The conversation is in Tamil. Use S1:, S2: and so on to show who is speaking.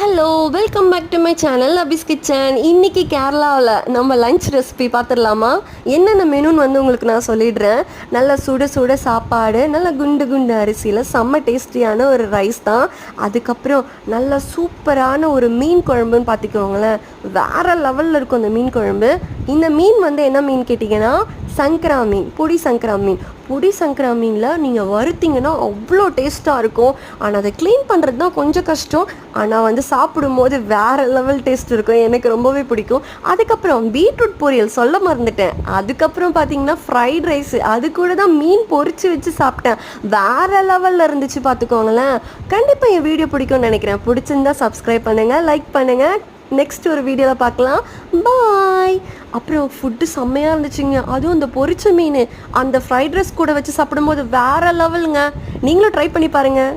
S1: Hello welcome back to my channel Abi's kitchen. இன்றைக்கி கேரளாவில் நம்ம லஞ்ச் ரெசிபி பார்த்துடலாமா? என்னென்ன மெனுன்னு உங்களுக்கு நான் சொல்லிடுறேன். நல்லா சுட சுட சாப்பாடு, நல்லா குண்டு குண்டு அரிசியில் செம்ம டேஸ்டியான ஒரு ரைஸ் தான். அதுக்கப்புறம் நல்லா சூப்பரான ஒரு மீன் குழம்புன்னு பார்த்துக்கோங்களேன். வேறு லெவலில் இருக்கும் அந்த மீன் குழம்பு. இந்த மீன் என்ன மீன் கேட்டிங்கன்னா சங்கரா மீன், பொடி சங்கரா மீன். பொடி சங்கரா மீனில் நீங்கள் வறுத்திங்கன்னா அவ்வளோ டேஸ்ட்டாக இருக்கும். ஆனால் அதை க்ளீன் பண்ணுறது தான் கொஞ்சம் கஷ்டம். ஆனால் சாப்பிடும்போது வேறு லெவல் டேஸ்ட் இருக்கும். எனக்கு ரொம்பவே பிடிக்கும். அதுக்கப்புறம் பீட்ரூட் பொரியல் சொல்ல மறந்துட்டேன். அதுக்கப்புறம் பார்த்தீங்கன்னா ஃப்ரைட் ரைஸு, அது கூட தான் மீன் பொரித்து வச்சு சாப்பிட்டேன். வேறு லெவலில் இருந்துச்சு பார்த்துக்கோங்களேன். கண்டிப்பாக என் வீடியோ பிடிக்கும்னு நினைக்கிறேன். பிடிச்சிருந்தா சப்ஸ்கிரைப் பண்ணுங்கள், லைக் பண்ணுங்கள். நெக்ஸ்ட் ஒரு வீடியோவில் பார்க்கலாம். பாய். அப்புறம் ஃபுட்டு செம்மையாக இருந்துச்சுங்க. அதுவும் அந்த பொரிச்ச மீன் அந்த ஃப்ரைட் ரைஸ் கூட வச்சு சாப்பிடும்போது வேறு லெவலுங்க. நீங்களும் ட்ரை பண்ணி பாருங்கள்.